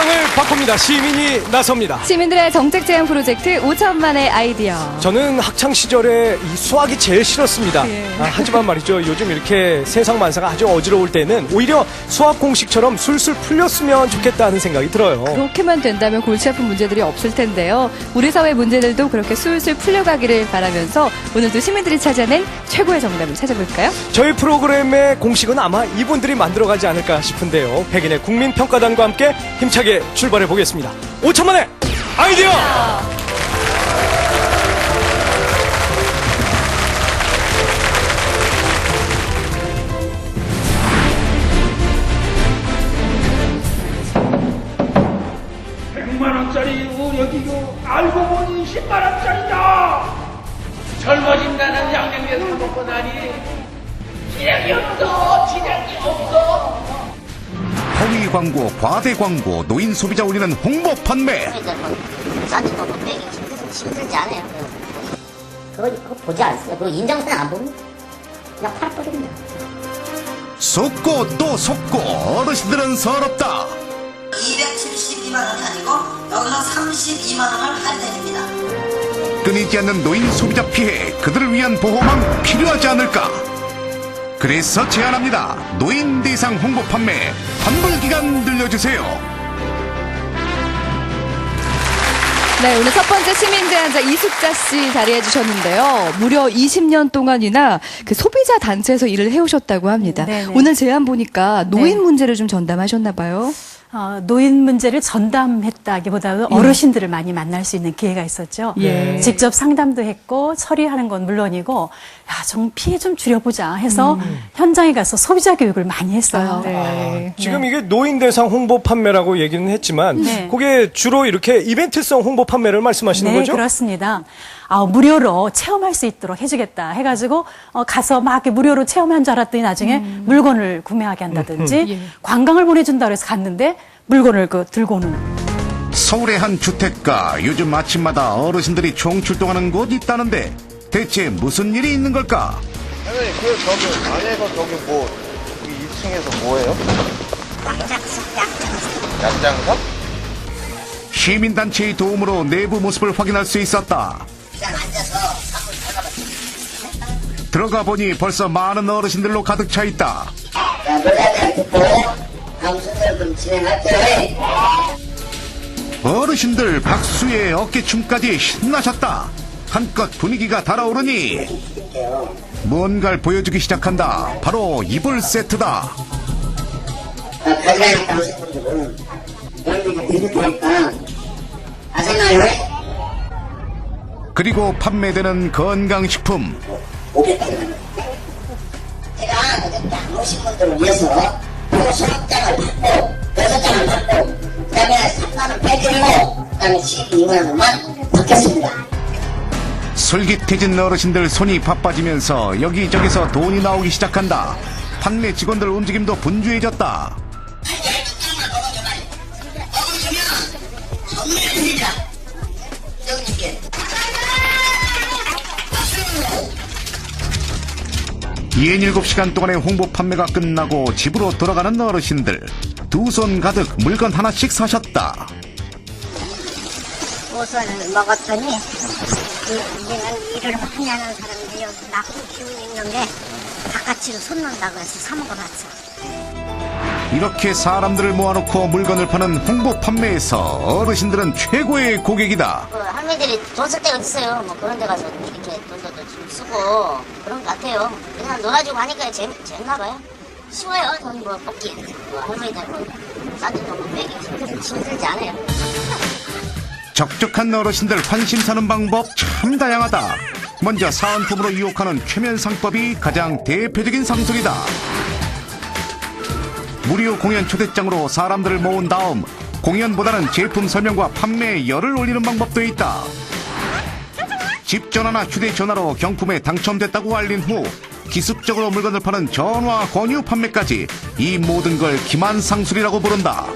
세상을 바꿉니다. 시민이 나섭니다. 시민들의 정책 제안 프로젝트 5천만의 아이디어. 저는 학창 시절에 이 수학이 제일 싫었습니다. 하지만 말이죠. 요즘 이렇게 세상 만사가 아주 어지러울 때는 오히려 수학 공식처럼 술술 풀렸으면 좋겠다는 생각이 들어요. 그렇게만 된다면 골치 아픈 문제들이 없을 텐데요. 우리 사회 문제들도 그렇게 술술 풀려가기를 바라면서 오늘도 시민들이 찾아낸 최고의 정답을 찾아볼까요? 저희 프로그램의 공식은 아마 이분들이 만들어가지 않을까 싶은데요. 백인의 국민평가단과 함께 힘차게 출발해 보겠습니다. 5천만의 아이디어! 여기도 알고 보니 10만원짜리다. 젊어진다는 양념에 사 먹고 나니 진작이 없어. 허위 광고, 과대 광고, 노인 소비자 올리는 홍보 판매. 싼지 뭐 빼기 힘들지 않아요. 그거 보지 않습니다. 그거 인정사항 안 보면 그냥 팔아버립니다. 속고 또 속고 어르신들은 서럽다. 272만 원이 아니고 여기서 32만 원을 할인해줍니다. 끊이지 않는 노인 소비자 피해, 그들을 위한 보호망 필요하지 않을까? 그래서 제안합니다. 노인 대상 홍보 판매 환불기간 늘려주세요. 네, 오늘 첫 번째 시민 제안자 이숙자 씨 자리해 주셨는데요. 무려 20년 동안이나 그 소비자 단체에서 일을 해오셨다고 합니다. 네네. 오늘 제안 보니까 노인 네. 문제를 좀 전담하셨나 봐요. 노인 문제를 전담했다기보다는 어르신들을 많이 만날 수 있는 기회가 있었죠. 예. 직접 상담도 했고 처리하는 건 물론이고 좀 피해 좀 줄여보자 해서 현장에 가서 소비자 교육을 많이 했어요. 네. 지금 이게 노인 대상 홍보 판매라고 얘기는 했지만 네. 그게 주로 이렇게 이벤트성 홍보 판매를 말씀하시는 네, 거죠? 그렇습니다. 무료로 체험할 수 있도록 해주겠다 해가지고 가서 막 이렇게 무료로 체험한 줄 알았더니 나중에 물건을 구매하게 한다든지 예. 관광을 보내준다 그래서 갔는데 물건을 들고 오는. 서울의 한 주택가, 요즘 아침마다 어르신들이 총출동하는 곳 있다는데 대체 무슨 일이 있는 걸까? 선생님, 저기 안에서 저기 여기 2층에서 뭐예요? 양장사? 시민단체의 도움으로 내부 모습을 확인할 수 있었다. 들어가 보니 벌써 많은 어르신들로 가득 차 있다. 어르신들 박수에 어깨춤까지 신나셨다. 한껏 분위기가 달아오르니 뭔가를 보여주기 시작한다. 바로 이불 세트다. 그리고 판매되는 건강식품. 제가 어저께 안 오신 분들을 위해서 수업장을 받고 6장을 받고 그 다음에 3만원 빼드리고 그 다음에 12만원만 받겠습니다. 솔깃해진 어르신들 손이 바빠지면서 여기저기서 돈이 나오기 시작한다. 판매 직원들 움직임도 분주해졌다. 연 7시간 동안의 홍보 판매가 끝나고 집으로 돌아가는 어르신들. 두 손 가득 물건 하나씩 사셨다. 우선을 먹었더니 이제는 일을 많이 하는 사람들이 여기 낳고 키우고 있는데 바깥으로 손 논다고 해서 사 먹어봤어. 이렇게 사람들을 모아놓고 물건을 파는 홍보 판매에서 어르신들은 최고의 고객이다. 할머니들이 돈 쓸 데가 있어요. 뭐 그런 데 가서 이렇게 돈도 좀 쓰고 그런 것 같아요. 그냥 놀아주고 하니까 재밌나 봐요. 쉬워요. 돈 뭐 뽑기. 뭐 할머니들 싼지 돈 빼기 힘들지 않아요. 적적한 어르신들 환심 사는 방법 참 다양하다. 먼저 사은품으로 유혹하는 최면상법이 가장 대표적인 상술이다. 무료 공연 초대장으로 사람들을 모은 다음 공연보다는 제품 설명과 판매에 열을 올리는 방법도 있다. 집 전화나 휴대전화로 경품에 당첨됐다고 알린 후 기습적으로 물건을 파는 전화 권유 판매까지, 이 모든 걸 기만상술이라고 부른다.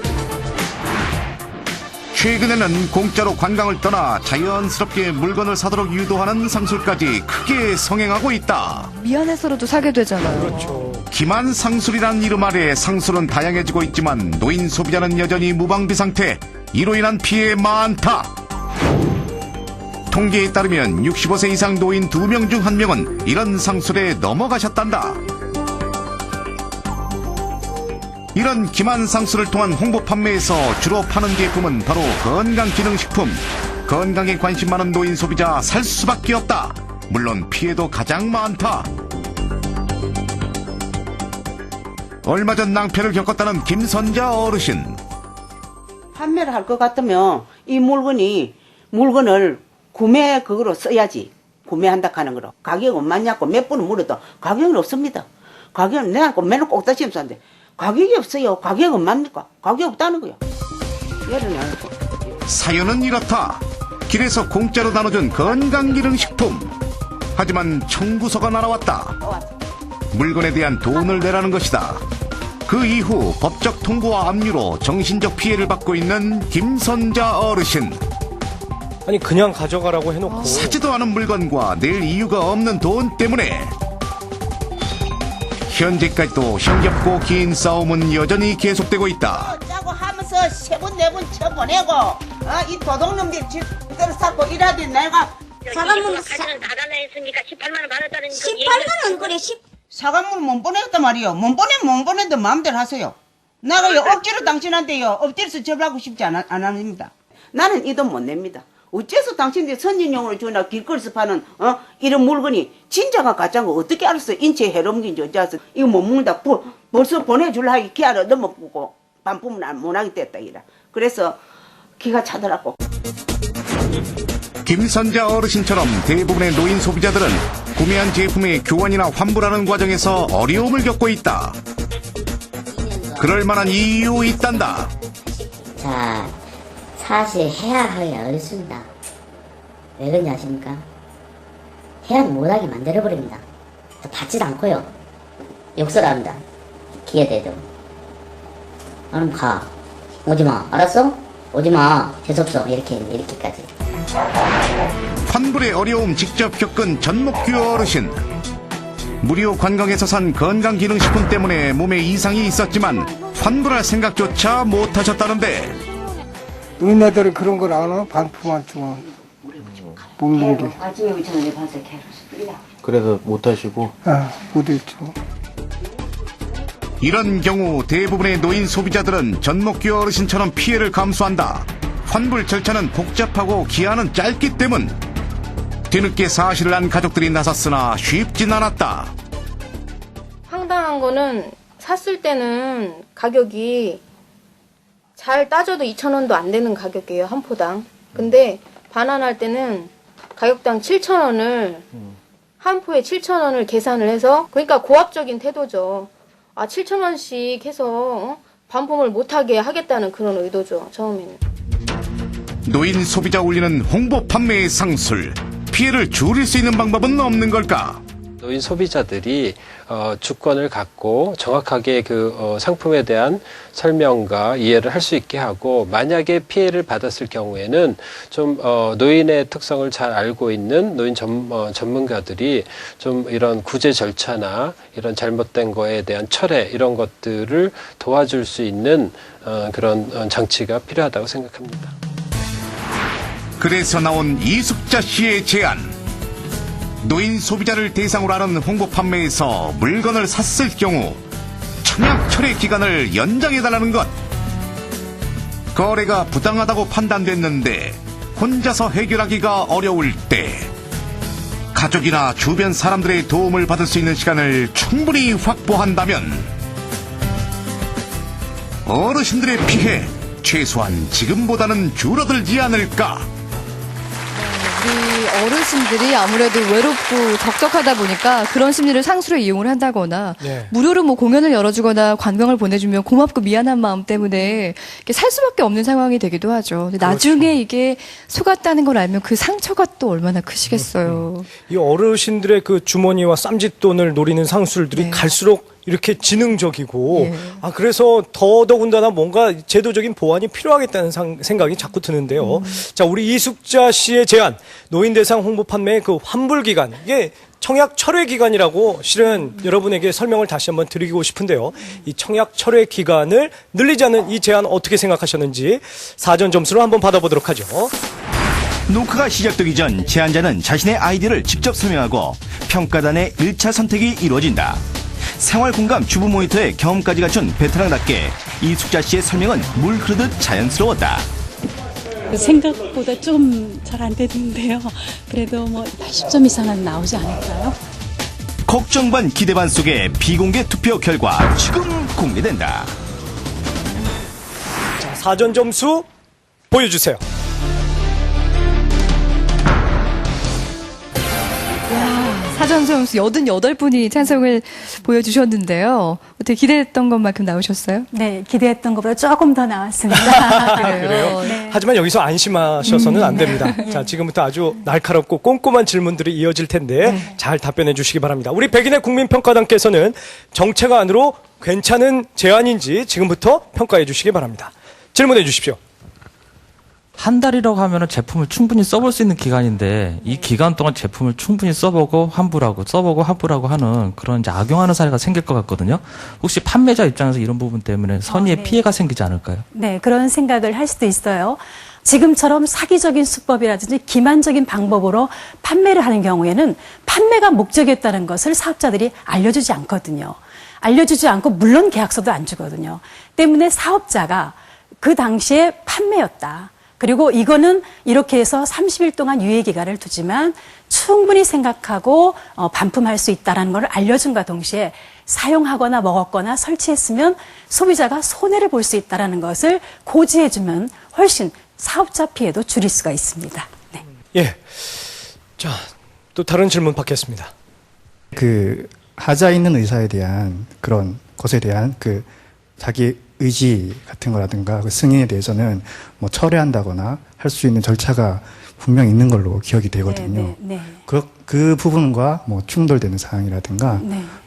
최근에는 공짜로 관광을 떠나 자연스럽게 물건을 사도록 유도하는 상술까지 크게 성행하고 있다. 미안해서라도 사게 되잖아요. 그렇죠. 기만상술이란 이름 아래 상술은 다양해지고 있지만 노인 소비자는 여전히 무방비 상태. 이로 인한 피해 많다. 통계에 따르면 65세 이상 노인 2명 중 1명은 이런 상술에 넘어가셨단다. 이런 기만상술을 통한 홍보 판매에서 주로 파는 제품은 바로 건강기능식품. 건강에 관심 많은 노인 소비자 살 수밖에 없다. 물론 피해도 가장 많다. 얼마 전 낭패를 겪었다는 김선자 어르신. 판매를 할 것 같으면 이 물건을 구매 그거로 써야지. 구매한다 하는 거로. 가격 얼마냐고 몇 번을 물어도 가격은 없습니다. 가격은 내가 맨날 꼭 다시면서 하는데 가격이 없어요. 가격 얼마입니까? 가격 없다는 거요. 예를 알고. 사연은 이렇다. 길에서 공짜로 나눠준 건강기능식품. 하지만 청구서가 날아왔다. 물건에 대한 돈을 내라는 것이다. 그 이후 법적 통보와 압류로 정신적 피해를 받고 있는 김선자 어르신. 아니 그냥 가져가라고 해놓고 사지도 않은 물건과 낼 이유가 없는 돈 때문에 현재까지도 힘겹고 긴 싸움은 여전히 계속되고 있다. 짜고 하면서 3번 4번 쳐보내고 이 도둑놈들 집대로 쌓고 이라도 내가 사과문 가져는 다 달라 했으니까 18만 원 받았다는 18만 원 그래. 사과문 못 보냈단 말이요. 못 보내도 마음대로 하세요. 나가요 억지로 당신한테요 엎드려서 접하고 싶지 않습니다. 나는 이 돈 못 냅니다. 어째서 당신들이 선진용으로 주나 길거리에서 파는 이런 물건이 진짜가 가짜가 어떻게 알았어? 인체에 해로운지 어째서 이거 못 먹는다. 벌써 보내줄라 하기 기아를 넘어보고 반품을 못 하게 됐다 이라. 그래서 기가 차더라고. 김선자 어르신처럼 대부분의 노인 소비자들은 구매한 제품의 교환이나 환불하는 과정에서 어려움을 겪고 있다. 그럴 만한 이유 있단다. 자, 사실 해야 하기 어렵습니다. 왜 그런지 아십니까? 해야 못하게 만들어버립니다. 받지도 않고요. 욕설을 합니다. 기회돼도. 그럼 가. 오지마. 알았어? 오지마. 재수없어. 이렇게까지. 환불의 어려움 직접 겪은 전목규 어르신. 무료 관광에서 산 건강기능식품 때문에 몸에 이상이 있었지만 환불할 생각조차 못하셨다는데. 너희네들은 그런 걸 안 와? 반품한 주면 먹는 게. 그래서 못하시고. 못했죠. 이런 경우 대부분의 노인 소비자들은 전목규 어르신처럼 피해를 감수한다. 환불 절차는 복잡하고 기한은 짧기 때문. 뒤늦게 사실을 안 가족들이 나섰으나 쉽진 않았다. 황당한 거는 샀을 때는 가격이 잘 따져도 2,000원도 안 되는 가격이에요, 한 포당. 근데 반환할 때는 가격당 7,000원을 한 포에 7,000원을 계산을 해서, 그러니까 고압적인 태도죠. 7,000원씩 해서 반품을 못하게 하겠다는 그런 의도죠, 처음에는. 노인 소비자 올리는 홍보 판매의 상술. 피해를 줄일 수 있는 방법은 없는 걸까? 노인 소비자들이 주권을 갖고 정확하게 그 상품에 대한 설명과 이해를 할 수 있게 하고, 만약에 피해를 받았을 경우에는 좀 노인의 특성을 잘 알고 있는 노인 전문가들이 좀 이런 구제 절차나 이런 잘못된 거에 대한 철회, 이런 것들을 도와줄 수 있는 그런 장치가 필요하다고 생각합니다. 그래서 나온 이숙자 씨의 제안. 노인 소비자를 대상으로 하는 홍보 판매에서 물건을 샀을 경우 청약 철회 기간을 연장해달라는 것. 거래가 부당하다고 판단됐는데 혼자서 해결하기가 어려울 때 가족이나 주변 사람들의 도움을 받을 수 있는 시간을 충분히 확보한다면 어르신들의 피해 최소한 지금보다는 줄어들지 않을까. 우리 어르신들이 아무래도 외롭고 적적하다 보니까 그런 심리를 상수로 이용을 한다거나 무료로 뭐 공연을 열어주거나 관광을 보내주면 고맙고 미안한 마음 때문에 이렇게 살 수밖에 없는 상황이 되기도 하죠. 근데 나중에 이게 속았다는 걸 알면 그 상처가 또 얼마나 크시겠어요. 이 어르신들의 그 주머니와 쌈짓돈을 노리는 상술들이 갈수록 이렇게 지능적이고 그래서 더더군다나 뭔가 제도적인 보완이 필요하겠다는 생각이 자꾸 드는데요. 자, 우리 이숙자 씨의 제안, 노인 대상 홍보 판매의 그 환불 기간, 이게 청약 철회 기간이라고 실은 여러분에게 설명을 다시 한번 드리고 싶은데요. 이 청약 철회 기간을 늘리자는 이 제안 어떻게 생각하셨는지 사전 점수를 한번 받아보도록 하죠. 녹화가 시작되기 전 제안자는 자신의 아이디어를 직접 설명하고 평가단의 1차 선택이 이루어진다. 생활공감 주부 모니터의 경험까지 갖춘 베테랑답게 이숙자 씨의 설명은 물 흐르듯 자연스러웠다. 생각보다 좀 잘 안 되는데요. 그래도 뭐 80점 이상은 나오지 않을까요? 걱정 반 기대 반 속에 비공개 투표 결과 지금 공개된다. 자, 사전 점수 보여주세요. 사전 점수 88분이 찬성을 보여주셨는데요. 어떻게 기대했던 것만큼 나오셨어요? 네, 기대했던 것보다 조금 더 나왔습니다. 그래요? 네. 하지만 여기서 안심하셔서는 안 됩니다. 자, 지금부터 아주 날카롭고 꼼꼼한 질문들이 이어질 텐데 잘 답변해 주시기 바랍니다. 우리 백인의 국민평가단께서는 정책안으로 괜찮은 제안인지 지금부터 평가해 주시기 바랍니다. 질문해 주십시오. 한 달이라고 하면은 제품을 충분히 써볼 수 있는 기간인데 이 기간 동안 제품을 충분히 써보고 환불하고 하는 그런 이제 악용하는 사례가 생길 것 같거든요. 혹시 판매자 입장에서 이런 부분 때문에 선의의 피해가 생기지 않을까요? 네, 그런 생각을 할 수도 있어요. 지금처럼 사기적인 수법이라든지 기만적인 방법으로 판매를 하는 경우에는 판매가 목적이었다는 것을 사업자들이 알려주지 않거든요. 알려주지 않고 물론 계약서도 안 주거든요. 때문에 사업자가 그 당시에 판매였다. 그리고 이거는 이렇게 해서 30일 동안 유예기간을 두지만 충분히 생각하고 반품할 수 있다는 걸 알려준과 동시에 사용하거나 먹었거나 설치했으면 소비자가 손해를 볼 수 있다는 것을 고지해주면 훨씬 사업자 피해도 줄일 수가 있습니다. 네. 예. 자, 또 다른 질문 받겠습니다. 그 하자 있는 의사에 대한 그런 것에 대한 그 자기 의지 같은 거라든가 그 승인에 대해서는 뭐 철회한다거나 할 수 있는 절차가 분명히 있는 걸로 기억이 되거든요. 네. 그 부분과 뭐 충돌되는 사항이라든가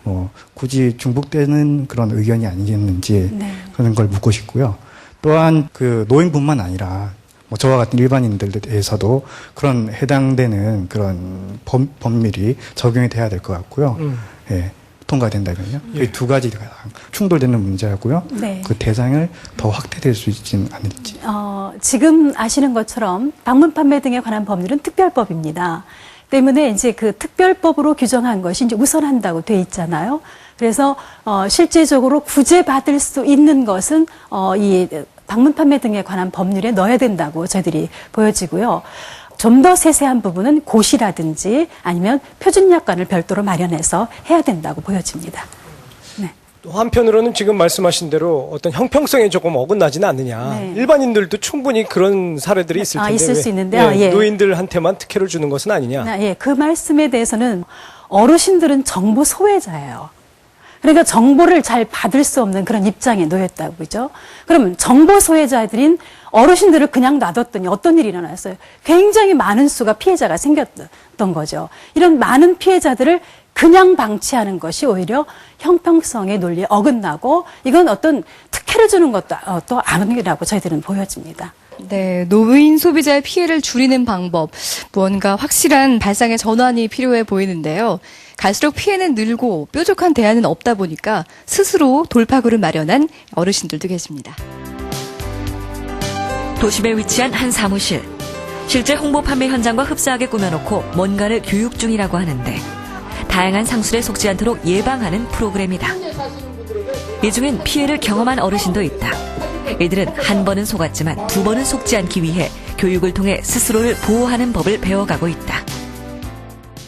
뭐 굳이 중복되는 그런 의견이 아니겠는지 그런 걸 묻고 싶고요. 또한 그 노인뿐만 아니라 뭐 저와 같은 일반인들에 대해서도 그런 해당되는 그런 법률이 적용이 돼야 될 것 같고요. 예. 통과된다면요. 이 두 가지가 충돌되는 문제하고요. 네. 그 대상을 더 확대될 수 있지는 않을지. 지금 아시는 것처럼 방문 판매 등에 관한 법률은 특별법입니다. 때문에 이제 그 특별법으로 규정한 것이 이제 우선한다고 돼 있잖아요. 그래서 실제적으로 구제받을 수 있는 것은 이 방문 판매 등에 관한 법률에 넣어야 된다고 저희들이 보여지고요. 좀 더 세세한 부분은 고시라든지 아니면 표준약관을 별도로 마련해서 해야 된다고 보여집니다. 네. 또 한편으로는 지금 말씀하신 대로 어떤 형평성에 조금 어긋나지는 않느냐. 네. 일반인들도 충분히 그런 사례들이 있을 텐데. 있을 수 있는데요. 예. 노인들한테만 특혜를 주는 것은 아니냐. 예, 그 말씀에 대해서는 어르신들은 정보 소외자예요. 그러니까 정보를 잘 받을 수 없는 그런 입장에 놓였다고 그죠? 그러면 정보 소외자들인 어르신들을 그냥 놔뒀더니 어떤 일이 일어났어요? 굉장히 많은 수가 피해자가 생겼던 거죠. 이런 많은 피해자들을 그냥 방치하는 것이 오히려 형평성의 논리에 어긋나고 이건 어떤 특혜를 주는 것도 또 아니라고 저희들은 보여집니다. 네, 노인 소비자의 피해를 줄이는 방법, 무언가 확실한 발상의 전환이 필요해 보이는데요. 갈수록 피해는 늘고 뾰족한 대안은 없다 보니까 스스로 돌파구를 마련한 어르신들도 계십니다. 도심에 위치한 한 사무실. 실제 홍보 판매 현장과 흡사하게 꾸며놓고 뭔가를 교육 중이라고 하는데 다양한 상술에 속지 않도록 예방하는 프로그램이다. 이 중엔 피해를 경험한 어르신도 있다. 이들은 한 번은 속았지만 두 번은 속지 않기 위해 교육을 통해 스스로를 보호하는 법을 배워가고 있다.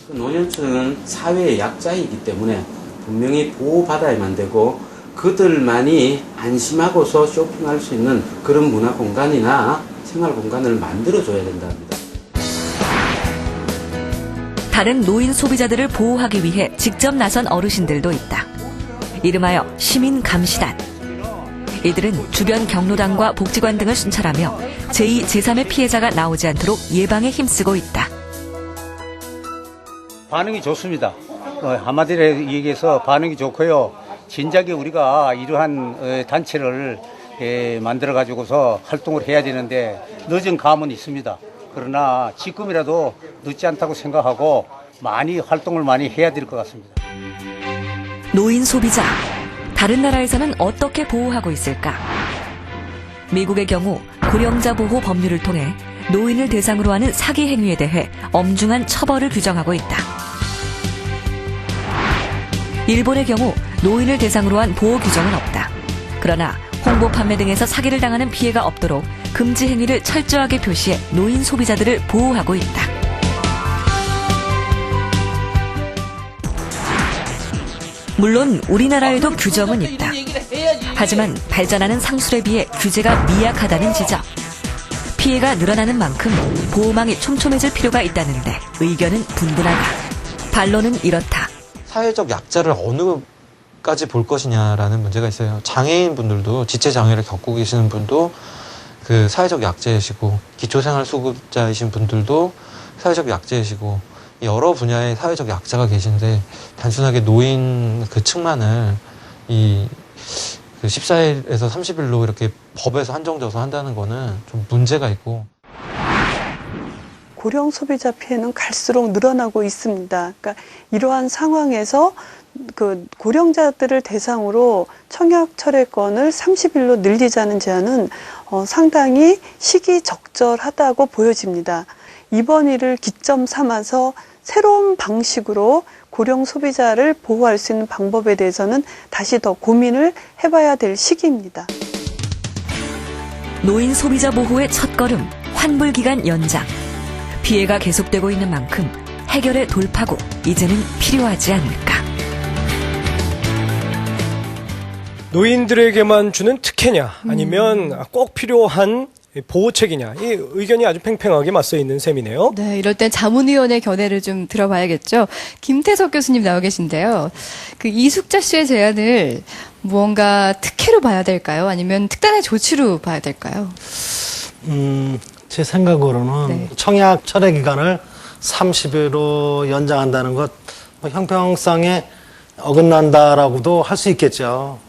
노년층은 사회의 약자이기 때문에 분명히 보호받아야만 되고 그들만이 안심하고서 쇼핑할 수 있는 그런 문화 공간이나 생활 공간을 만들어줘야 된다 합니다. 다른 노인 소비자들을 보호하기 위해 직접 나선 어르신들도 있다. 이름하여 시민감시단. 이들은 주변 경로당과 복지관 등을 순찰하며 제2, 제3의 피해자가 나오지 않도록 예방에 힘쓰고 있다. 반응이 좋습니다. 한마디로 얘기해서 반응이 좋고요. 진작에 우리가 이러한 단체를 만들어가지고서 활동을 해야 되는데 늦은 감은 있습니다. 그러나 지금이라도 늦지 않다고 생각하고 많이 활동을 많이 해야 될 것 같습니다. 노인 소비자. 다른 나라에서는 어떻게 보호하고 있을까? 미국의 경우 고령자 보호 법률을 통해 노인을 대상으로 하는 사기 행위에 대해 엄중한 처벌을 규정하고 있다. 일본의 경우 노인을 대상으로 한 보호 규정은 없다. 그러나 홍보 판매 등에서 사기를 당하는 피해가 없도록 금지 행위를 철저하게 표시해 노인 소비자들을 보호하고 있다. 물론 우리나라에도 규정은 있다. 하지만 발전하는 상술에 비해 규제가 미약하다는 지적. 피해가 늘어나는 만큼 보호망이 촘촘해질 필요가 있다는데 의견은 분분하다. 반론은 이렇다. 사회적 약자를 어느까지 볼 것이냐라는 문제가 있어요. 장애인 분들도, 지체 장애를 겪고 계시는 분도 그 사회적 약자이시고, 기초생활수급자이신 분들도 사회적 약자이시고, 여러 분야의 사회적 약자가 계신데 단순하게 노인 그 층만을 그 14일에서 30일로 이렇게 법에서 한정져서 한다는 거는 좀 문제가 있고. 고령 소비자 피해는 갈수록 늘어나고 있습니다. 그러니까 이러한 상황에서 그 고령자들을 대상으로 청약 철회권을 30일로 늘리자는 제안은 상당히 시기적절하다고 보여집니다. 이번 일을 기점 삼아서 새로운 방식으로 고령 소비자를 보호할 수 있는 방법에 대해서는 다시 더 고민을 해봐야 될 시기입니다. 노인 소비자 보호의 첫걸음, 환불기간 연장. 피해가 계속되고 있는 만큼 해결의 돌파구, 이제는 필요하지 않을까. 노인들에게만 주는 특혜냐, 아니면 꼭 필요한 보호책이냐, 이 의견이 아주 팽팽하게 맞서 있는 셈이네요. 네, 이럴 땐 자문위원회 견해를 좀 들어봐야겠죠. 김태석 교수님 나와 계신데요. 그 이숙자 씨의 제안을 무언가 특혜로 봐야 될까요? 아니면 특단의 조치로 봐야 될까요? 제 생각으로는 네. 청약 철회 기간을 30일로 연장한다는 것, 형평성에 어긋난다라고도 할 수 있겠죠.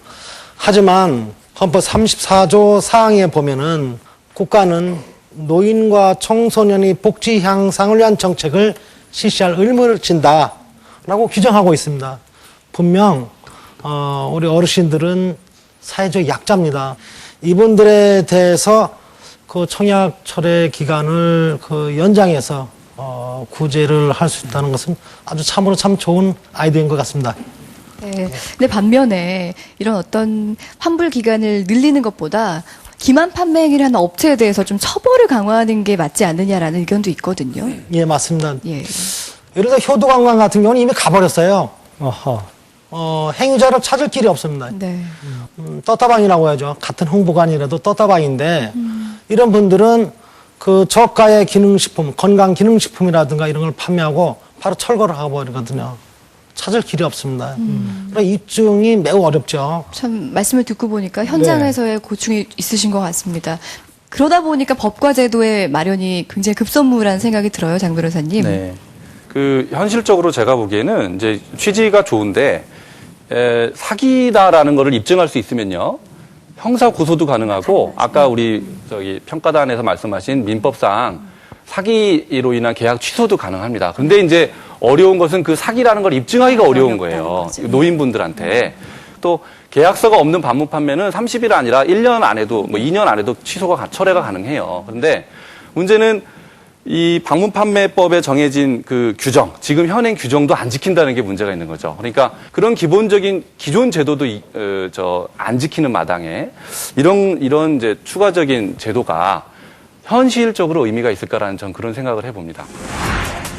하지만 헌법 34조 사항에 보면은 국가는 노인과 청소년의 복지 향상을 위한 정책을 실시할 의무를 진다라고 규정하고 있습니다. 분명 우리 어르신들은 사회적 약자입니다. 이분들에 대해서 그 청약 철회 기간을 그 연장해서 구제를 할 수 있다는 것은 아주 참으로 참 좋은 아이디어인 것 같습니다. 네. 근데 반면에 이런 어떤 환불 기간을 늘리는 것보다 기만 판매 행위를 하는 업체에 대해서 좀 처벌을 강화하는 게 맞지 않느냐라는 의견도 있거든요. 예, 맞습니다. 예. 예를 들어 효도관광 같은 경우는 이미 가버렸어요. 행위자를 찾을 길이 없습니다. 네. 떴다방이라고 하죠. 같은 홍보관이라도 떴다방인데 이런 분들은 그 저가의 기능식품, 건강기능식품이라든가 이런 걸 판매하고 바로 철거를 하고 버리거든요. 찾을 길이 없습니다. 그러니까 입증이 매우 어렵죠. 참 말씀을 듣고 보니까 현장에서의 고충이 있으신 것 같습니다. 그러다 보니까 법과 제도의 마련이 굉장히 급선무라는 생각이 들어요, 장 변호사님. 네. 그 현실적으로 제가 보기에는 이제 취지가 좋은데 사기다라는 거를 입증할 수 있으면요. 형사 고소도 가능하고 아까 우리 평가단에서 말씀하신 민법상 사기로 인한 계약 취소도 가능합니다. 그런데 이제 어려운 것은 그 사기라는 걸 입증하기가 어려운 거예요. 노인분들한테. 또 계약서가 없는 반품 판매는 30일 아니라 1년 안에도 2년 안에도 철회가 가능해요. 그런데 문제는 이 방문 판매법에 정해진 그 규정, 지금 현행 규정도 안 지킨다는 게 문제가 있는 거죠. 그러니까 그런 기본적인 기존 제도도 안 지키는 마당에 이런 이제 추가적인 제도가 현실적으로 의미가 있을까라는 전 그런 생각을 해봅니다.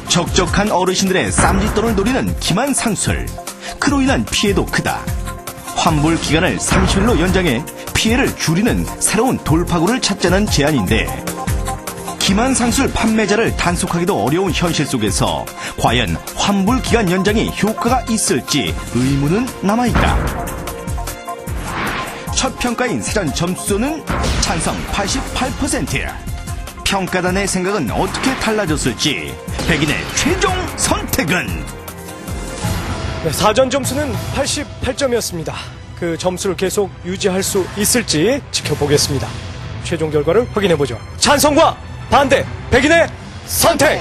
적적한 어르신들의 쌈짓돈을 노리는 기만 상술. 그로 인한 피해도 크다. 환불 기간을 30일로 연장해 피해를 줄이는 새로운 돌파구를 찾자는 제안인데 기만 상술 판매자를 단속하기도 어려운 현실 속에서 과연 환불 기간 연장이 효과가 있을지 의문은 남아있다. 첫 평가인 사전 점수는 찬성 88%. 평가단의 생각은 어떻게 달라졌을지 백인의 최종 선택은 네, 사전 점수는 88점이었습니다. 그 점수를 계속 유지할 수 있을지 지켜보겠습니다. 최종 결과를 확인해보죠. 찬성과 반대 백인의 선택.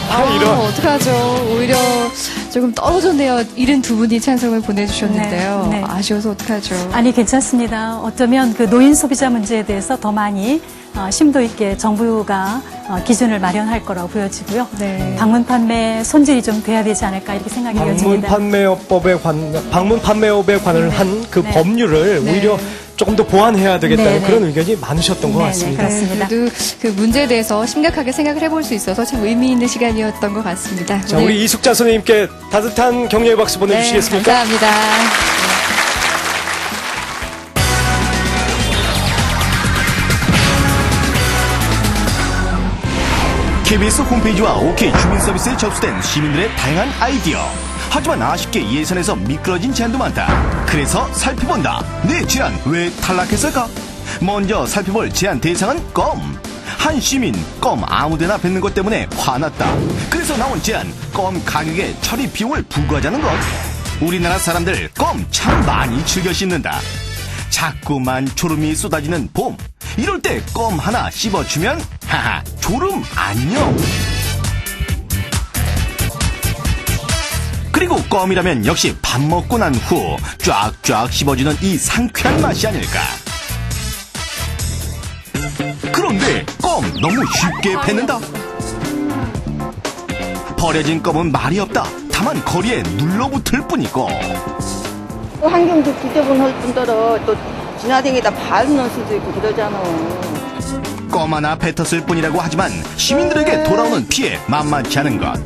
이런. 어떡하죠. 오히려 조금 떨어졌네요. 72분이 찬성을 보내주셨는데요. 네, 네. 아쉬워서 어떡하죠. 아니, 괜찮습니다. 어쩌면 그 노인 소비자 문제에 대해서 더 많이 심도 있게 정부가 기준을 마련할 거라고 보여지고요. 네. 방문 판매 손질이 좀 돼야 되지 않을까 이렇게 생각이 되어집니다. 방문 판매업에 관한 그 네. 법률을 네. 오히려 조금 더 보완해야 되겠다는 네, 네. 그런 의견이 많으셨던 것 같습니다. 그렇습니다. 그래도 그 문제에 대해서 심각하게 생각을 해볼 수 있어서 참 의미 있는 시간이었던 것 같습니다. 자, 우리 이숙자 선생님께 따뜻한 격려의 박수 보내주시겠습니까? 네, 감사합니다. KBS 홈페이지와 OK 주민 서비스에 접수된 시민들의 다양한 아이디어. 하지만 아쉽게 예산에서 미끄러진 제안도 많다. 그래서 살펴본다. 내 제안 왜 탈락했을까? 먼저 살펴볼 제안 대상은 껌. 한 시민 껌 아무데나 뱉는 것 때문에 화났다. 그래서 나온 제안 껌 가격에 처리 비용을 부과하자는 것. 우리나라 사람들 껌 참 많이 즐겨 씹는다. 자꾸만 졸음이 쏟아지는 봄. 이럴 때 껌 하나 씹어주면 하하 졸음 안녕. 그리고 껌이라면 역시 밥 먹고 난 후 쫙쫙 씹어주는 이 상쾌한 맛이 아닐까. 그런데 껌 너무 쉽게 뱉는다. 버려진 껌은 말이 없다. 다만 거리에 눌러붙을 뿐이고. 환경도 지저분할 뿐더러 또 지나다니다 밟는 수도 있고 그러잖아. 껌 하나 뱉었을 뿐이라고 하지만 시민들에게 돌아오는 피해 만만치 않은 것.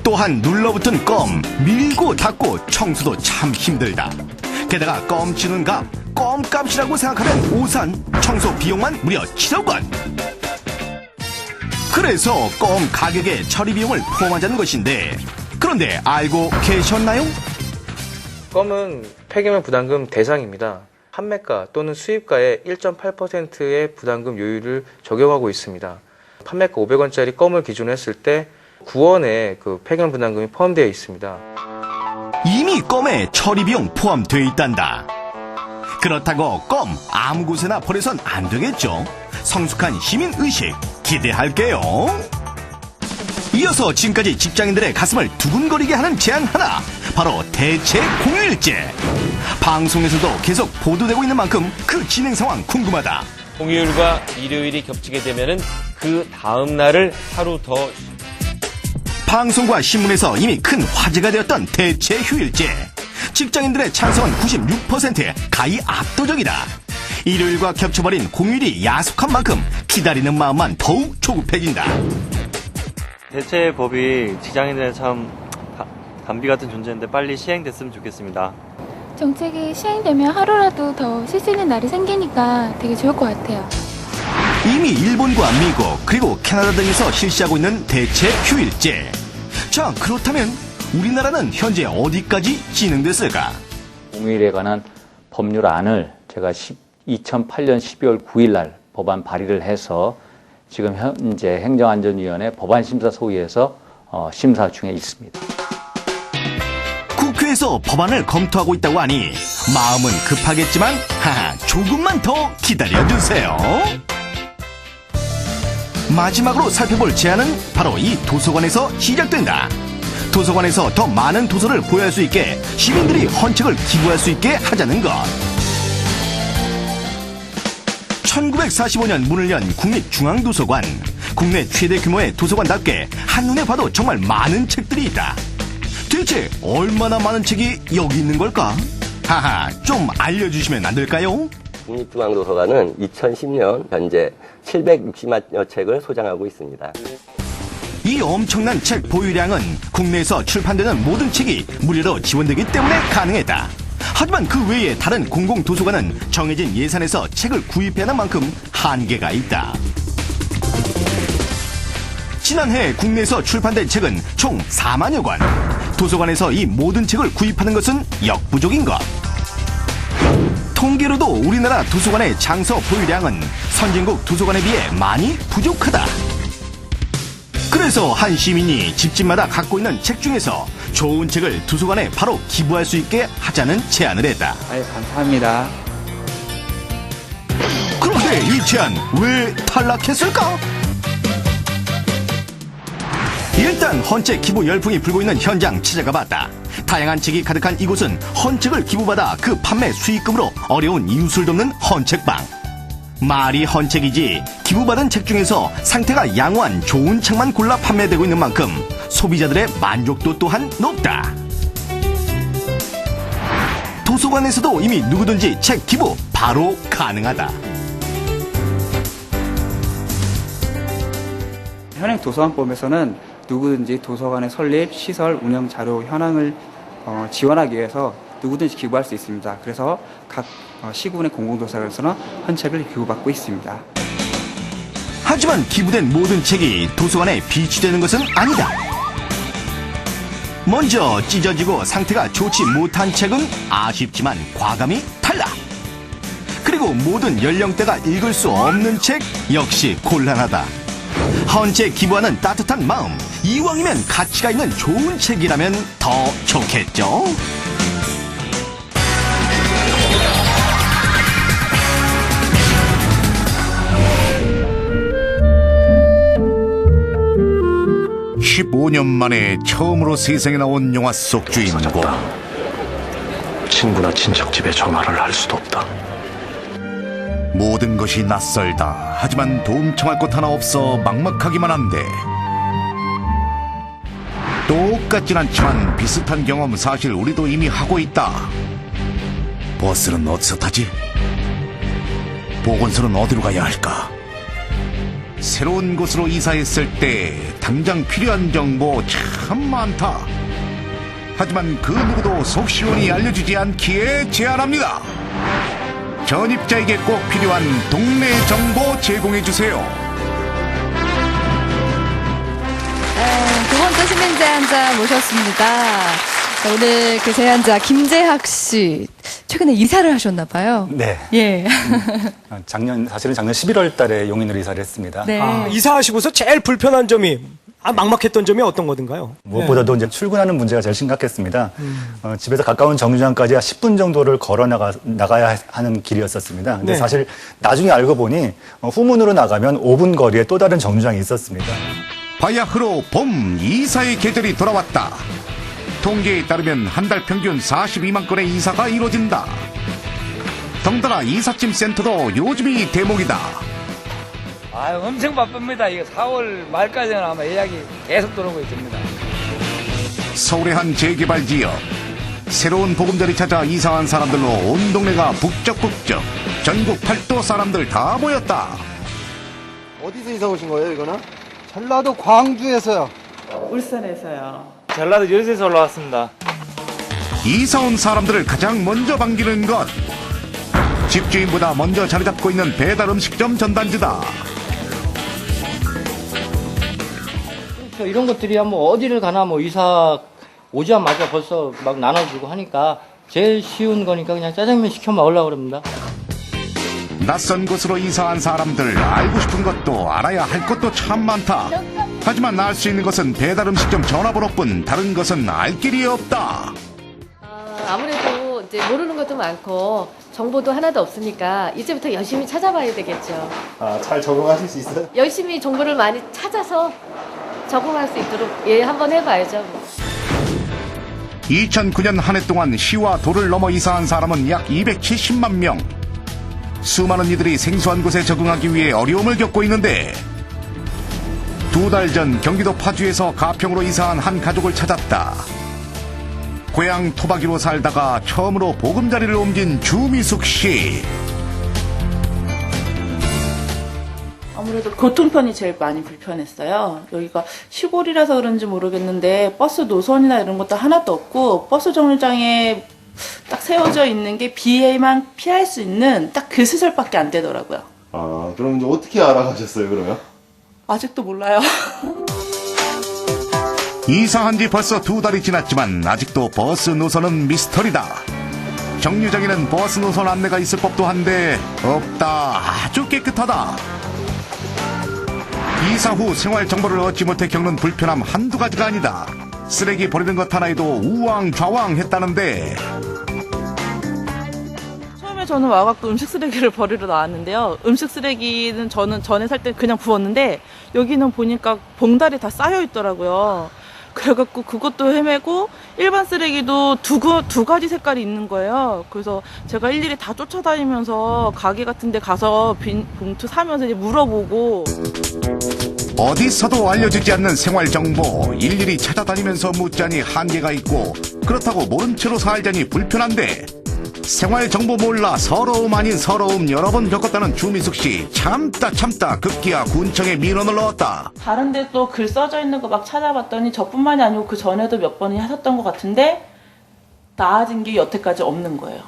또한 눌러붙은 껌 밀고 닦고 청소도 참 힘들다. 게다가 껌 치는 값, 껌값이라고 생각하면 오산 청소 비용만 무려 7억 원. 그래서 껌 가격에 처리 비용을 포함하자는 것인데, 그런데 알고 계셨나요? 껌은 폐기물 부담금 대상입니다. 판매가 또는 수입가의 1.8%의 부담금 요율을 적용하고 있습니다. 판매가 500원짜리 껌을 기준으로 했을 때 9원의 그 폐기물 부담금이 포함되어 있습니다. 이미 껌에 처리 비용 포함되어 있단다. 그렇다고 껌 아무 곳에나 버려선 안 되겠죠. 성숙한 시민의식 기대할게요. 이어서 지금까지 직장인들의 가슴을 두근거리게 하는 제안 하나, 바로 대체 공휴일제. 방송에서도 계속 보도되고 있는 만큼 그 진행 상황 궁금하다. 공휴일과 일요일이 겹치게 되면은 그 다음 날을 하루 더. 방송과 신문에서 이미 큰 화제가 되었던 대체 휴일제. 직장인들의 찬성은 96%에 가히 압도적이다. 일요일과 겹쳐버린 공휴일이 야속한 만큼 기다리는 마음만 더욱 조급해진다. 대체법이 직장인들의 참 담비 같은 존재인데 빨리 시행됐으면 좋겠습니다. 정책이 시행되면 하루라도 더 쉴 수 있는 날이 생기니까 되게 좋을 것 같아요. 이미 일본과 미국 그리고 캐나다 등에서 실시하고 있는 대체 휴일제. 자, 그렇다면 우리나라는 현재 어디까지 진행됐을까? 공휴일에 관한 법률안을 제가 2008년 12월 9일 날 법안 발의를 해서 지금 현재 행정안전위원회 법안심사 소위에서 심사 중에 있습니다. 국회에서 법안을 검토하고 있다고 하니 마음은 급하겠지만 하하, 조금만 더 기다려주세요. 마지막으로 살펴볼 제안은 바로 이 도서관에서 시작된다. 도서관에서 더 많은 도서를 보유할 수 있게 시민들이 헌책을 기부할 수 있게 하자는 것. 1945년 문을 연 국립중앙도서관. 국내 최대 규모의 도서관답게 한눈에 봐도 정말 많은 책들이 있다. 대체 얼마나 많은 책이 여기 있는 걸까? 하하, 좀 알려주시면 안 될까요? 국립중앙도서관은 2010년 현재 760만여 책을 소장하고 있습니다. 이 엄청난 책 보유량은 국내에서 출판되는 모든 책이 무료로 지원되기 때문에 가능했다. 하지만 그 외에 다른 공공도서관은 정해진 예산에서 책을 구입해야 하는 만큼 한계가 있다. 지난해 국내에서 출판된 책은 총 4만여 권. 도서관에서 이 모든 책을 구입하는 것은 역부족인 것. 통계로도 우리나라 도서관의 장서 보유량은 선진국 도서관에 비해 많이 부족하다. 그래서 한 시민이 집집마다 갖고 있는 책 중에서 좋은 책을 도서관에 바로 기부할 수 있게 하자는 제안을 했다. 아유, 감사합니다. 그런데 이 제안 왜 탈락했을까? 일단 헌책 기부 열풍이 불고 있는 현장 찾아가 봤다. 다양한 책이 가득한 이곳은 헌책을 기부받아 그 판매 수익금으로 어려운 이웃을 돕는 헌책방. 말이 헌책이지 기부받은 책 중에서 상태가 양호한 좋은 책만 골라 판매되고 있는 만큼 소비자들의 만족도 또한 높다. 도서관에서도 이미 누구든지 책 기부 바로 가능하다. 현행 도서관법에서는 누구든지 도서관의 설립, 시설, 운영 자료 현황을 지원하기 위해서 누구든지 기부할 수 있습니다. 그래서 각 시군의 공공도서관에서는 헌책을 기부받고 있습니다. 하지만 기부된 모든 책이 도서관에 비치되는 것은 아니다. 먼저 찢어지고 상태가 좋지 못한 책은 아쉽지만 과감히 탈락. 그리고 모든 연령대가 읽을 수 없는 책 역시 곤란하다. 헌책 기부하는 따뜻한 마음, 이왕이면 가치가 있는 좋은 책이라면 더 좋겠죠? (15년) 만에 처음으로 세상에 나온 영화 속 주인공. 친구나 친척 집에 전화를 할 수도 없다. 모든 것이 낯설다. 하지만 도움 청할 곳 하나 없어 막막하기만 한데, 똑같진 않지만 비슷한 경험 사실 우리도 이미 하고 있다. 버스는 어디서 타지? 보건소는 어디로 가야 할까? 새로운 곳으로 이사했을 때 당장 필요한 정보 참 많다. 하지만 그 누구도 속 시원히 알려주지 않기에 제안합니다. 전입자에게 꼭 필요한 동네 정보 제공해주세요. 두 번째 시민 제안자 모셨습니다. 오늘 그 제안자 김재학 씨 최근에 이사를 하셨나 봐요. 네. 예. 사실은 작년 11월 달에 용인으로 이사를 했습니다. 네. 이사하시고서 제일 불편한 점이, 막막했던 점이 어떤 거든가요? 무엇보다도 이제 출근하는 문제가 제일 심각했습니다. 집에서 가까운 정류장까지 10분 정도를 걸어 나가야 하는 길이었었습니다. 근데 네. 사실 나중에 알고 보니 후문으로 나가면 5분 거리에 또 다른 정류장이 있었습니다. 바야흐로 봄 이사의 계절이 돌아왔다. 통계에 따르면 한 달 평균 42만 건의 이사가 이루어진다. 덩달아 이삿짐 센터도 요즘이 대목이다. 엄청 바쁩니다. 이게 4월 말까지는 아마 예약이 계속 들어오고 있습니다. 서울의 한 재개발 지역. 새로운 보금자리 찾아 이사한 사람들로 온 동네가 북적북적. 전국 8도 사람들 다 모였다. 어디서 이사 오신 거예요, 이거는? 전라도 광주에서요. 울산에서요. 전라도 여수에서 올라왔습니다. 이사 온 사람들을 가장 먼저 반기는 것. 집주인보다 먼저 자리 잡고 있는 배달 음식점 전단지다. 이런 것들이 뭐 어디를 가나 뭐 이사 오자마자 벌써 막 나눠주고 하니까 제일 쉬운 거니까 그냥 짜장면 시켜 먹으려고 그럽니다. 낯선 곳으로 이사한 사람들, 알고 싶은 것도 알아야 할 것도 참 많다. 하지만 알 수 있는 것은 배달 음식점 전화번호뿐, 다른 것은 알 길이 없다. 아무래도 이제 모르는 것도 많고 정보도 하나도 없으니까 이제부터 열심히 찾아봐야 되겠죠. 잘 적응하실 수 있어요? 열심히 정보를 많이 찾아서 적응할 수 있도록 한번 해봐야죠. 2009년 한 해 동안 시와 도를 넘어 이사한 사람은 약 270만 명. 수많은 이들이 생소한 곳에 적응하기 위해 어려움을 겪고 있는데, 2달 전 경기도 파주에서 가평으로 이사한 한 가족을 찾았다. 고향 토박이로 살다가 처음으로 보금자리를 옮긴 주미숙 씨. 아무래도 교통편이 제일 많이 불편했어요. 여기가 시골이라서 그런지 모르겠는데 버스 노선이나 이런 것도 하나도 없고, 버스 정류장에 딱 세워져 있는 게 비에만 피할 수 있는 딱 그 시설밖에 안 되더라고요. 그럼 이제 어떻게 알아가셨어요, 그러면? 아직도 몰라요. 이사한 지 벌써 2달이 지났지만 아직도 버스 노선은 미스터리다. 정류장에는 버스 노선 안내가 있을 법도 한데 없다. 아주 깨끗하다. 이사 후 생활 정보를 얻지 못해 겪는 불편함 한두 가지가 아니다. 쓰레기 버리는 것 하나에도 우왕좌왕 했다는데, 처음에 저는 와갖고 음식 쓰레기를 버리러 나왔는데요. 음식 쓰레기는 저는 전에 살 때 그냥 부었는데 여기는 보니까 봉다리 다 쌓여 있더라고요. 그래갖고 그것도 헤매고 일반 쓰레기도 두 가지 색깔이 있는 거예요. 그래서 제가 일일이 다 쫓아다니면서 가게 같은 데 가서 빈 봉투 사면서 이제 물어보고. 어디서도 알려지지 않는 생활정보 일일이 찾아다니면서 묻자니 한계가 있고 그렇다고 모른 채로 살자니 불편한데 생활정보 몰라 서러움 아닌 서러움 여러 번 겪었다는 주미숙 씨. 참다 급기야 군청에 민원을 넣었다. 다른 데 또 글 써져 있는 거 막 찾아봤더니 저뿐만이 아니고 그 전에도 몇 번이 하셨던 것 같은데 나아진 게 여태까지 없는 거예요.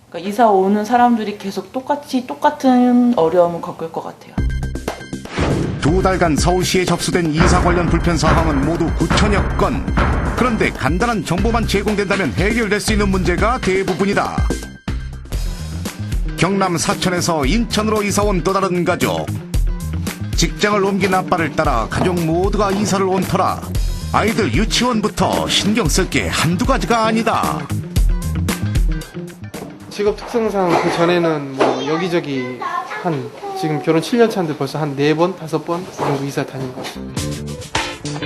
그러니까 이사 오는 사람들이 계속 똑같은 어려움을 겪을 것 같아요. 2달간 서울시에 접수된 이사 관련 불편 사항은 모두 9천여 건. 그런데 간단한 정보만 제공된다면 해결될 수 있는 문제가 대부분이다. 경남 사천에서 인천으로 이사온 또 다른 가족. 직장을 옮긴 아빠를 따라 가족 모두가 이사를 온 터라 아이들 유치원부터 신경 쓸 게 한두 가지가 아니다. 직업 특성상 그 전에는 뭐 여기저기 지금 결혼 7년 차인데 벌써 한 4번, 5번 정도 이사 다닌 것 같아요.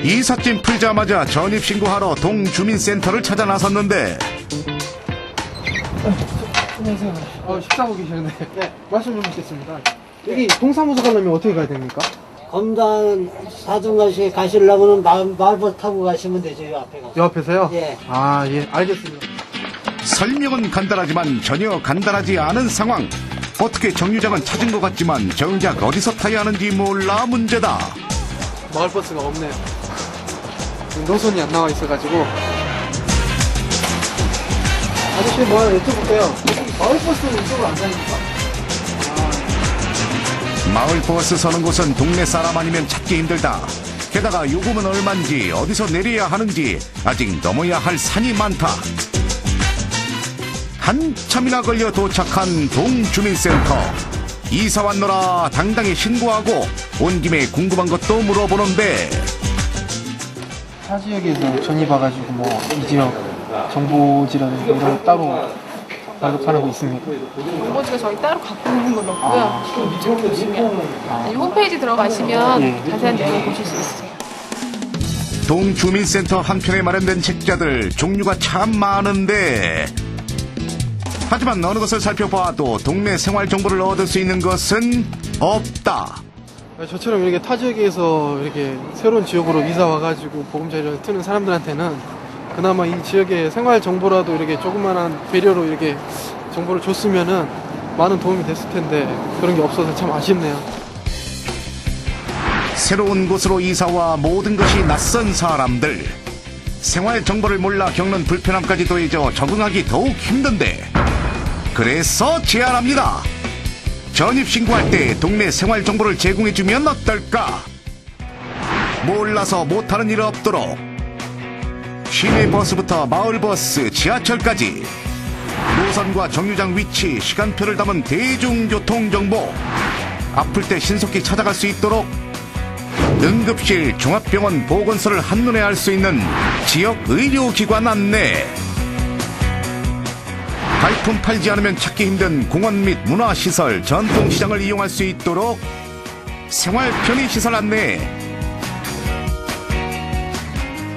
이삿짐 풀자마자 전입신고하러 동주민센터를 찾아 나섰는데 안녕하세요. 식사하고 계시는데 네. 말씀 좀 드리겠습니다. 여기 동사무소 가려면 어떻게 가야 됩니까? 검단 사정거시 가시려면 마을버스 타고 가시면 되죠. 이 앞에 가서. 이 앞에서요? 예. 아, 예. 알겠습니다. 설명은 간단하지만 전혀 간단하지 않은 상황. 어떻게 정류장은 찾은 것 같지만 정작 어디서 타야 하는지 몰라 문제다. 마을버스가 없네요. 노선이 안 나와 있어가지고. 아저씨 뭐 하나 여쭤볼게요. 마을버스는 이쪽으로 안 다닙니까? 마을버스 서는 곳은 동네 사람 아니면 찾기 힘들다. 게다가 요금은 얼만지 어디서 내려야 하는지 아직 넘어야 할 산이 많다. 한참이나 걸려 도착한 동주민센터. 이사 왔노라 당당히 신고하고 온 김에 궁금한 것도 물어보는데 타 지역에서 전입 와가지고 뭐 이 지역 정보지라든지 이런 거 따로 발급하는 거 있습니까? 정보지가 저희 따로 갖고 있는 건 없고요. 이쪽으로 보시면 홈페이지 들어가시면 자세한 내용을 보실 수 있어요. 동주민센터 한편에 마련된 책자들 종류가 참 많은데 하지만 어느 것을 살펴봐도 동네 생활 정보를 얻을 수 있는 것은 없다. 저처럼 이렇게 타 지역에서 이렇게 새로운 지역으로 이사 와가지고 보금자리를 트는 사람들한테는 그나마 이 지역의 생활 정보라도 이렇게 조그만한 배려로 이렇게 정보를 줬으면은 많은 도움이 됐을 텐데 그런 게 없어서 참 아쉽네요. 새로운 곳으로 이사와 모든 것이 낯선 사람들. 생활 정보를 몰라 겪는 불편함까지 더해져 적응하기 더욱 힘든데 그래서 제안합니다. 전입신고할 때 동네 생활 정보를 제공해주면 어떨까? 몰라서 못하는 일 없도록 시내버스부터 마을버스, 지하철까지 노선과 정류장 위치, 시간표를 담은 대중교통정보 아플 때 신속히 찾아갈 수 있도록 응급실, 종합병원, 보건소를 한눈에 알 수 있는 지역 의료기관 안내 발품 팔지 않으면 찾기 힘든 공원 및 문화시설, 전통시장을 이용할 수 있도록 생활 편의시설 안내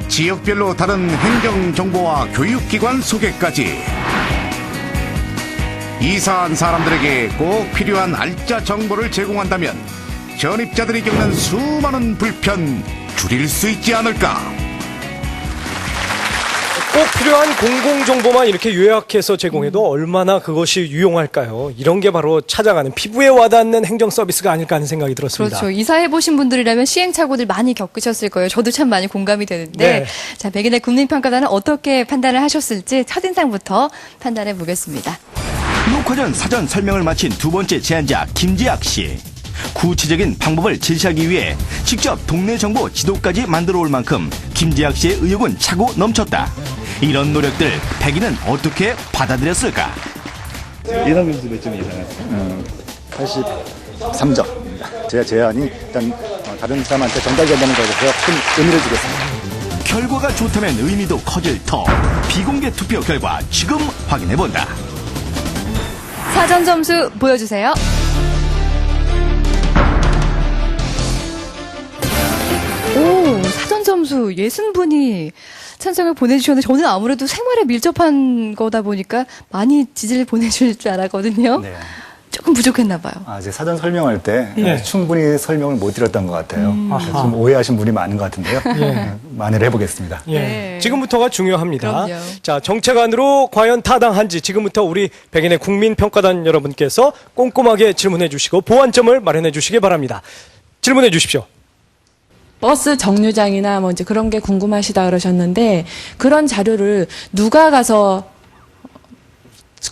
지역별로 다른 행정정보와 교육기관 소개까지 이사한 사람들에게 꼭 필요한 알짜 정보를 제공한다면 전입자들이 겪는 수많은 불편 줄일 수 있지 않을까. 꼭 필요한 공공정보만 이렇게 요약해서 제공해도 얼마나 그것이 유용할까요? 이런 게 바로 찾아가는 피부에 와닿는 행정 서비스가 아닐까 하는 생각이 들었습니다. 그렇죠. 이사해보신 분들이라면 시행착오들 많이 겪으셨을 거예요. 저도 참 많이 공감이 되는데 네. 자, 백인의 국민평가단은 어떻게 판단을 하셨을지 첫인상부터 판단해 보겠습니다. 녹화 전 사전 설명을 마친 두 번째 제안자 김지학 씨. 구체적인 방법을 제시하기 위해 직접 동네 정보 지도까지 만들어 올 만큼 김지학 씨의 의욕은 차고 넘쳤다. 이런 노력들 백인은 어떻게 받아들였을까? 예상 점수 몇 점 예상하세요? 83점입니다. 제 제안이 일단 다른 사람한테 전달된다는 것에서 큰 의미를 주겠습니다. 결과가 좋다면 의미도 커질 터. 비공개 투표 결과 지금 확인해본다. 사전 점수 보여주세요. 오, 사전 점수 60분이 찬성을 보내주셨는데 저는 아무래도 생활에 밀접한 거다 보니까 많이 지지를 보내줄 줄 알았거든요. 네. 조금 부족했나 봐요. 이제 사전 설명할 때 네. 충분히 설명을 못 드렸던 것 같아요. 그래서 좀 오해하신 분이 많은 것 같은데요. 예. 만회를 해보겠습니다. 예. 네. 지금부터가 중요합니다. 그럼요. 자, 정책안으로 과연 타당한지 지금부터 우리 백인의 국민평가단 여러분께서 꼼꼼하게 질문해 주시고 보완점을 마련해 주시기 바랍니다. 질문해 주십시오. 버스 정류장이나 뭐 이제 그런 게 궁금하시다 그러셨는데 그런 자료를 누가 가서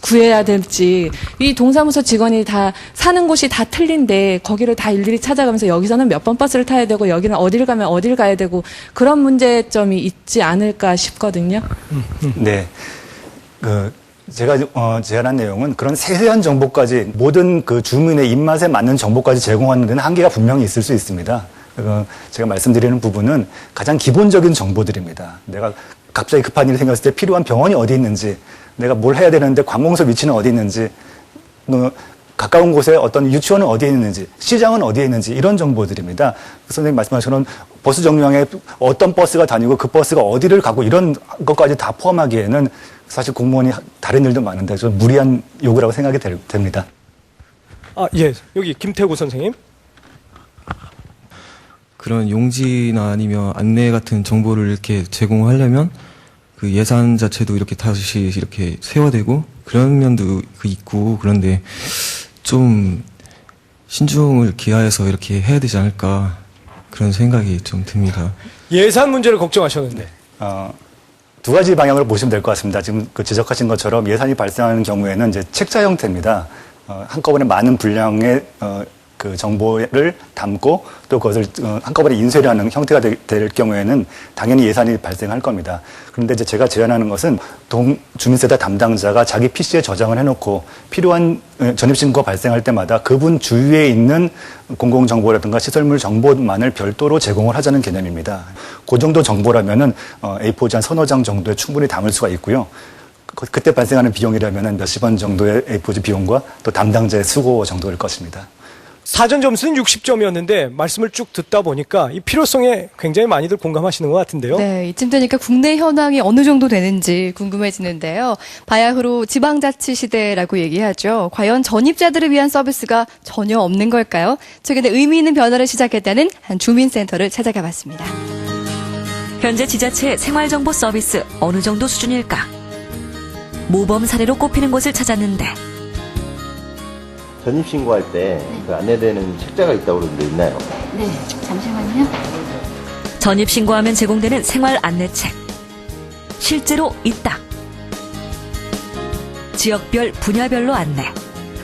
구해야 될지 이 동사무소 직원이 다 사는 곳이 다 틀린데 거기를 다 일일이 찾아가면서 여기서는 몇 번 버스를 타야 되고 여기는 어딜 가면 어딜 가야 되고 그런 문제점이 있지 않을까 싶거든요. 네. 제가 제안한 내용은 그런 세세한 정보까지 모든 그 주민의 입맛에 맞는 정보까지 제공하는 데는 한계가 분명히 있을 수 있습니다. 제가 말씀드리는 부분은 가장 기본적인 정보들입니다. 내가 갑자기 급한 일이 생겼을 때 필요한 병원이 어디 있는지, 내가 뭘 해야 되는데 관공서 위치는 어디 있는지, 가까운 곳에 어떤 유치원은 어디에 있는지, 시장은 어디에 있는지 이런 정보들입니다. 선생님 말씀하신 버스 정류장에 어떤 버스가 다니고 그 버스가 어디를 가고 이런 것까지 다 포함하기에는 사실 공무원이 다른 일도 많은데 좀 무리한 요구라고 생각이 됩니다. 예. 여기 김태구 선생님. 그런 용지나 아니면 안내 같은 정보를 이렇게 제공하려면 그 예산 자체도 이렇게 다시 이렇게 세워되고 그런 면도 있고 그런데 좀 신중을 기하해서 이렇게 해야 되지 않을까 그런 생각이 좀 듭니다. 예산 문제를 걱정하셨는데. 두 가지 방향으로 보시면 될 것 같습니다. 지금 지적하신 것처럼 예산이 발생하는 경우에는 이제 책자 형태입니다. 한꺼번에 많은 분량의 그 정보를 담고 또 그것을 한꺼번에 인쇄를 하는 형태가 될 경우에는 당연히 예산이 발생할 겁니다. 그런데 이제 제가 제안하는 것은 주민세대 담당자가 자기 PC에 저장을 해놓고 필요한 전입신고가 발생할 때마다 그분 주위에 있는 공공정보라든가 시설물 정보만을 별도로 제공을 하자는 개념입니다. 그 정도 정보라면은 A4지 한 서너 장 정도에 충분히 담을 수가 있고요. 그때 발생하는 비용이라면은 몇십 원 정도의 A4지 비용과 또 담당자의 수고 정도일 것입니다. 사전 점수는 60점이었는데 말씀을 쭉 듣다 보니까 이 필요성에 굉장히 많이들 공감하시는 것 같은데요. 네, 이쯤 되니까 국내 현황이 어느 정도 되는지 궁금해지는데요. 바야흐로 지방자치 시대라고 얘기하죠. 과연 전입자들을 위한 서비스가 전혀 없는 걸까요? 최근에 의미 있는 변화를 시작했다는 한 주민센터를 찾아가 봤습니다. 현재 지자체의 생활정보 서비스 어느 정도 수준일까? 모범 사례로 꼽히는 곳을 찾았는데 전입신고할 때 그 안내되는 책자가 있다고 그러는데 있나요? 네, 잠시만요. 전입신고하면 제공되는 생활 안내책. 실제로 있다. 지역별 분야별로 안내,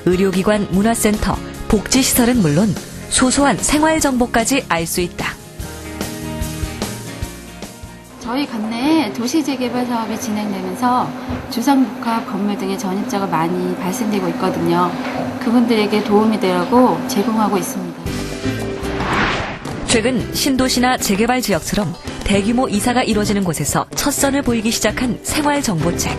의료기관, 문화센터, 복지시설은 물론 소소한 생활정보까지 알 수 있다. 저희 관내에 도시재개발 사업이 진행되면서 주상복합 건물 등의 전입자가 많이 발생되고 있거든요. 그분들에게 도움이 되라고 제공하고 있습니다. 최근 신도시나 재개발 지역처럼 대규모 이사가 이루어지는 곳에서 첫 선을 보이기 시작한 생활정보책.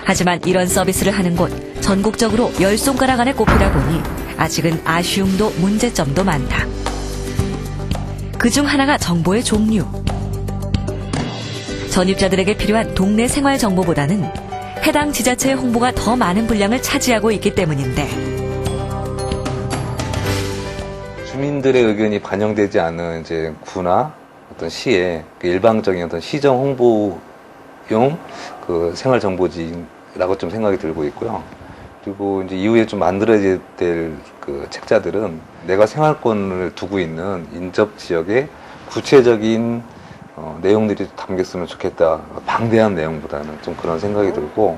하지만 이런 서비스를 하는 곳 전국적으로 10손가락 안에 꼽히다 보니 아직은 아쉬움도 문제점도 많다. 그중 하나가 정보의 종류. 전입자들에게 필요한 동네 생활 정보보다는 해당 지자체의 홍보가 더 많은 분량을 차지하고 있기 때문인데 주민들의 의견이 반영되지 않은 이제 구나 어떤 시의 일방적인 어떤 시정 홍보용 그 생활 정보지라고 좀 생각이 들고 있고요. 그리고 이제 이후에 좀 만들어야 될 그 책자들은 내가 생활권을 두고 있는 인접 지역의 구체적인 내용들이 담겼으면 좋겠다. 방대한 내용보다는 좀 그런 생각이 들고,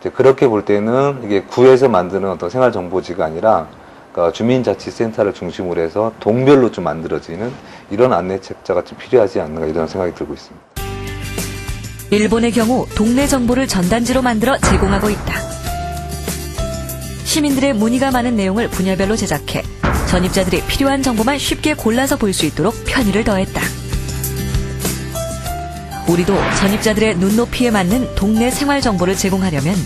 이제 그렇게 볼 때는 이게 구에서 만드는 어떤 생활정보지가 아니라, 그러니까 주민자치센터를 중심으로 해서 동별로 좀 만들어지는 이런 안내책자가 좀 필요하지 않는가 이런 생각이 들고 있습니다. 일본의 경우 동네 정보를 전단지로 만들어 제공하고 있다. 시민들의 문의가 많은 내용을 분야별로 제작해 전입자들이 필요한 정보만 쉽게 골라서 볼 수 있도록 편의를 더했다. 우리도 전입자들의 눈높이에 맞는 동네 생활 정보를 제공하려면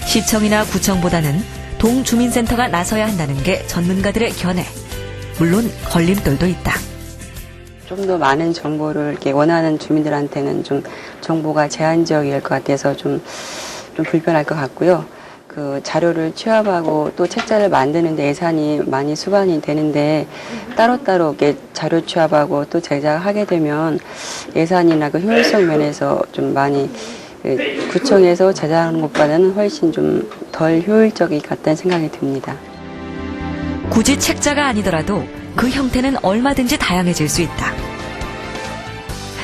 시청이나 구청보다는 동주민센터가 나서야 한다는 게 전문가들의 견해. 물론 걸림돌도 있다. 좀 더 많은 정보를 이렇게 원하는 주민들한테는 좀 정보가 제한적일 것 같아서 좀 불편할 것 같고요. 그 자료를 취합하고 또 책자를 만드는데 예산이 많이 수반이 되는데 따로따로 이렇게 자료 취합하고 또 제작하게 되면 예산이나 그 효율성 면에서 좀 많이 구청에서 제작하는 것보다는 훨씬 좀 덜 효율적일 것 같다는 생각이 듭니다. 굳이 책자가 아니더라도 그 형태는 얼마든지 다양해질 수 있다.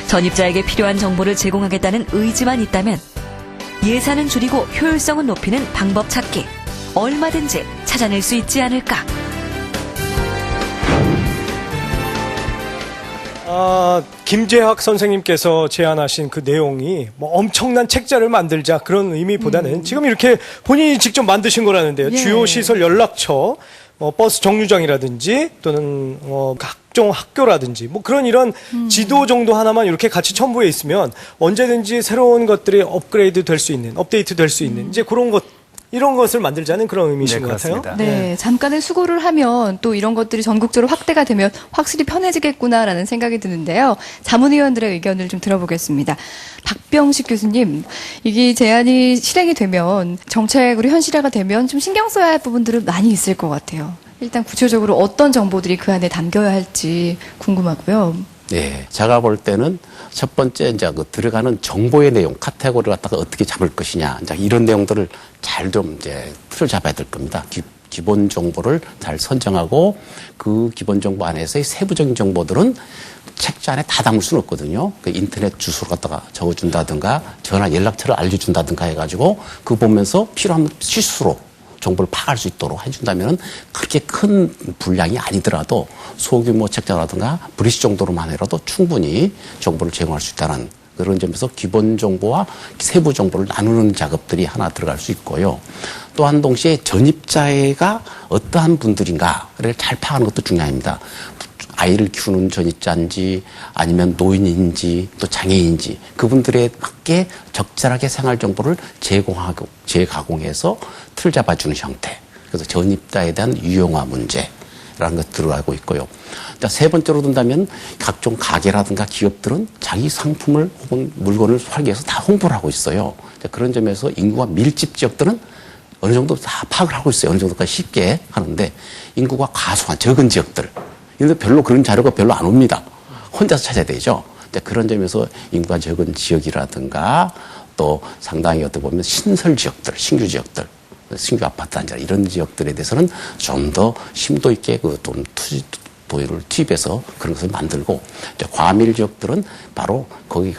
전입자에게 필요한 정보를 제공하겠다는 의지만 있다면 예산은 줄이고 효율성은 높이는 방법 찾기 얼마든지 찾아낼 수 있지 않을까. 김재학 선생님께서 제안하신 그 내용이 뭐 엄청난 책자를 만들자 그런 의미보다는 지금 이렇게 본인이 직접 만드신 거라는데요. 예. 주요 시설 연락처, 버스 정류장이라든지 또는 각종 학교라든지 뭐 그런 이런 지도 정도 하나만 이렇게 같이 첨부해 있으면 언제든지 새로운 것들이 업그레이드 될 수 있는, 업데이트 될 수 있는 이제 그런 것. 이런 것을 만들자는 그런 의미신 것 같아요. 네, 잠깐의 수고를 하면 또 이런 것들이 전국적으로 확대가 되면 확실히 편해지겠구나라는 생각이 드는데요. 자문위원들의 의견을 좀 들어보겠습니다. 박병식 교수님, 이게 제안이 실행이 되면 정책으로 현실화가 되면 좀 신경 써야 할 부분들은 많이 있을 것 같아요. 일단 구체적으로 어떤 정보들이 그 안에 담겨야 할지 궁금하고요. 네, 제가 볼 때는 첫 번째 이제 그 들어가는 정보의 내용, 카테고리를 갖다가 어떻게 잡을 것이냐, 이제 이런 내용들을 잘 좀 이제 틀을 잡아야 될 겁니다. 기본 정보를 잘 선정하고 그 기본 정보 안에서의 세부적인 정보들은 책자 안에 다 담을 수는 없거든요. 그 인터넷 주소를 갖다가 적어준다든가 전화 연락처를 알려준다든가 해가지고 그 보면서 필요한 실수로 정보를 파악할 수 있도록 해준다면 그렇게 큰 분량이 아니더라도 소규모 책자라든가 브리시 정도로만 해라도 충분히 정보를 제공할 수 있다는 그런 점에서 기본 정보와 세부 정보를 나누는 작업들이 하나 들어갈 수 있고요. 또한 동시에 전입자가 어떠한 분들인가를 잘 파악하는 것도 중요합니다. 아이를 키우는 전입자인지 아니면 노인인지 또 장애인인지 그분들에 맞게 적절하게 생활 정보를 제공하고 재가공해서 틀 잡아주는 형태. 그래서 전입자에 대한 유용화 문제라는 것 들어가고 있고요. 세 번째로 든다면 각종 가게라든가 기업들은 자기 상품을 혹은 물건을 팔기 위해서 다 홍보를 하고 있어요. 그런 점에서 인구가 밀집 지역들은 어느 정도 다 파악을 하고 있어요. 어느 정도까지 쉽게 하는데 인구가 과소한 적은 지역들 근데 별로 그런 자료가 별로 안 옵니다. 혼자서 찾아야 되죠. 그런 점에서 인구가 적은 지역이라든가 또 상당히 어떻게 보면 신설 지역들, 신규 지역들, 신규 아파트 단지 이런 지역들에 대해서는 좀 더 심도 있게 그 좀 도의를 투입해서 그런 것을 만들고 과밀 지역들은 바로 거기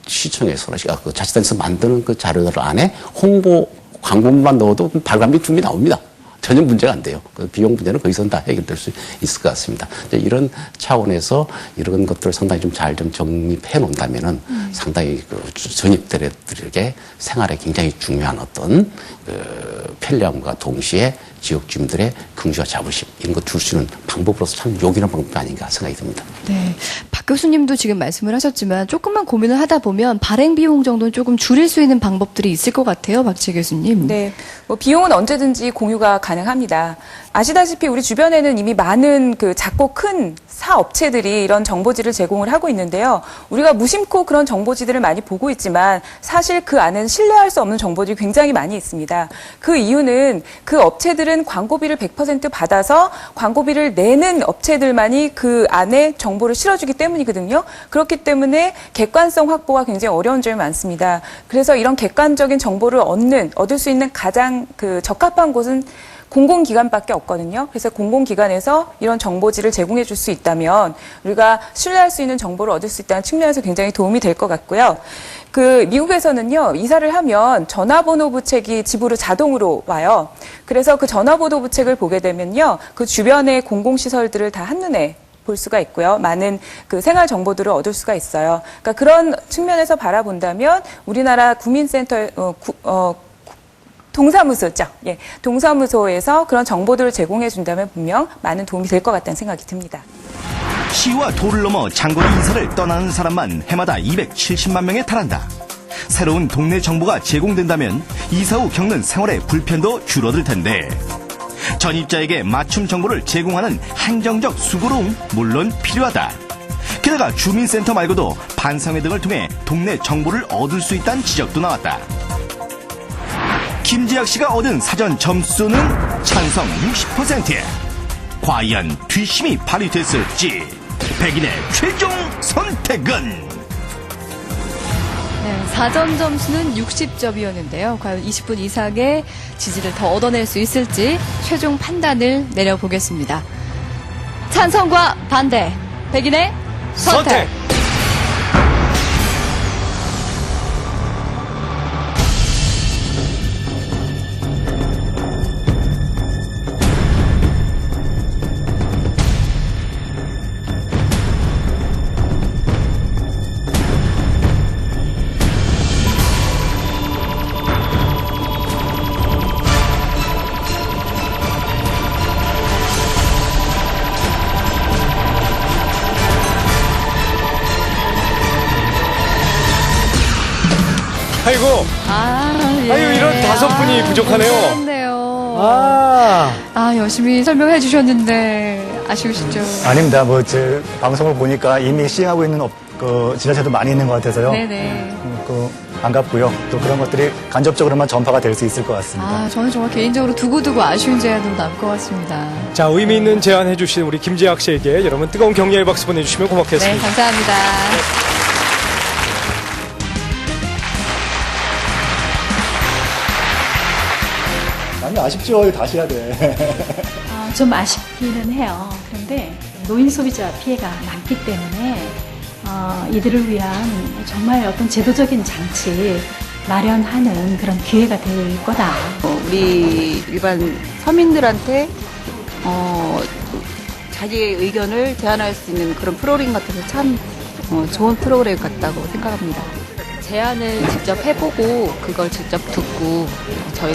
시청에서 그 자치단체에서 만드는 그 자료들 안에 홍보 광고만 넣어도 발감비 줌이 나옵니다. 전혀 문제가 안 돼요. 그 비용 문제는 거기서 다 해결될 수 있을 것 같습니다. 이런 차원에서 이런 것들을 상당히 좀 잘 좀 정립해 놓는다면은 상당히 그 전입들에게 생활에 굉장히 중요한 어떤 그 편리함과 동시에 지역 주민들의 긍지와 자부심 이런 것 줄 수 있는 방법으로서 참 요긴한 방법이 아닌가 생각이 듭니다. 네, 박 교수님도 지금 말씀을 하셨지만 조금만 고민을 하다 보면 발행 비용 정도는 조금 줄일 수 있는 방법들이 있을 것 같아요, 박지혜 교수님. 네, 뭐 비용은 언제든지 공유가 가능합니다. 아시다시피 우리 주변에는 이미 많은 그 작고 큰 사업체들이 이런 정보지를 제공을 하고 있는데요. 우리가 무심코 그런 정보지들을 많이 보고 있지만 사실 그 안에는 신뢰할 수 없는 정보들이 굉장히 많이 있습니다. 그 이유는 그 업체들은 광고비를 100% 받아서 광고비를 내는 업체들만이 그 안에 정보를 실어주기 때문이거든요. 그렇기 때문에 객관성 확보가 굉장히 어려운 점이 많습니다. 그래서 이런 객관적인 정보를 얻을 수 있는 가장 그 적합한 곳은 공공기관밖에 없거든요. 그래서 공공기관에서 이런 정보지를 제공해 줄 수 있다면 우리가 신뢰할 수 있는 정보를 얻을 수 있다는 측면에서 굉장히 도움이 될 것 같고요. 그 미국에서는요, 이사를 하면 전화번호 부책이 집으로 자동으로 와요. 그래서 그 전화번호 부책을 보게 되면요, 그 주변의 공공시설들을 다 한눈에 볼 수가 있고요. 많은 그 생활 정보들을 얻을 수가 있어요. 그러니까 그런 측면에서 바라본다면 우리나라 구민센터 동사무소죠. 예, 동사무소에서 그런 정보들을 제공해 준다면 분명 많은 도움이 될 것 같다는 생각이 듭니다. 시와 도를 넘어 장거리 이사를 떠나는 사람만 해마다 270만 명에 달한다. 새로운 동네 정보가 제공된다면 이사 후 겪는 생활의 불편도 줄어들 텐데 전입자에게 맞춤 정보를 제공하는 행정적 수고로움 물론 필요하다. 게다가 주민센터 말고도 반상회 등을 통해 동네 정보를 얻을 수 있다는 지적도 나왔다. 김재학 씨가 얻은 사전 점수는 찬성 60%. 과연 뒷심이 발휘됐을지 백인의 최종 선택은? 네, 사전 점수는 60점이었는데요. 과연 20분 이상의 지지를 더 얻어낼 수 있을지 최종 판단을 내려보겠습니다. 찬성과 반대, 백인의 선택. 아이고. 아유, 이런 5분이 부족하네요. 그렇네요. 열심히 설명해 주셨는데 아쉬우시죠? 아닙니다. 제 방송을 보니까 이미 시행하고 있는 지자체도 많이 있는 것 같아서요. 네네. 반갑고요. 또 그런 것들이 간접적으로만 전파가 될 수 있을 것 같습니다. 저는 정말 개인적으로 두고두고 아쉬운 제안으로 남을 것 같습니다. 자, 의미 있는 제안 해주신 우리 김재학 씨에게 여러분 뜨거운 격려의 박수 보내주시면 고맙겠습니다. 네, 감사합니다. 아니, 아쉽죠. 이거 다시 해야 돼. 좀 아쉽기는 해요. 그런데 노인 소비자 피해가 많기 때문에 이들을 위한 정말 어떤 제도적인 장치 마련하는 그런 기회가 될 거다. 우리 일반 서민들한테 자기의 의견을 제안할 수 있는 그런 프로그램 같아서 참 좋은 프로그램 같다고 생각합니다. 제안을 직접 해보고 그걸 직접 듣고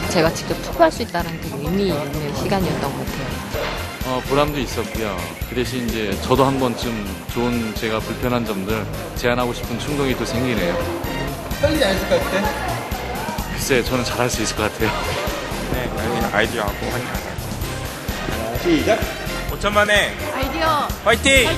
제가 직접 투표할 수 있다는 되게 의미 있는 시간이었던 것 같아요. 보람도 있었고요. 그 대신 이제 저도 한 번쯤 좋은 제가 불편한 점들 제안하고 싶은 충동이 또 생기네요. 떨리지 않으실까요, 그때? 글쎄, 저는 잘할 수 있을 것 같아요. 네, 아이디어하고 화이팅 하자. 시작! 5천 만에 아이디어 화이팅!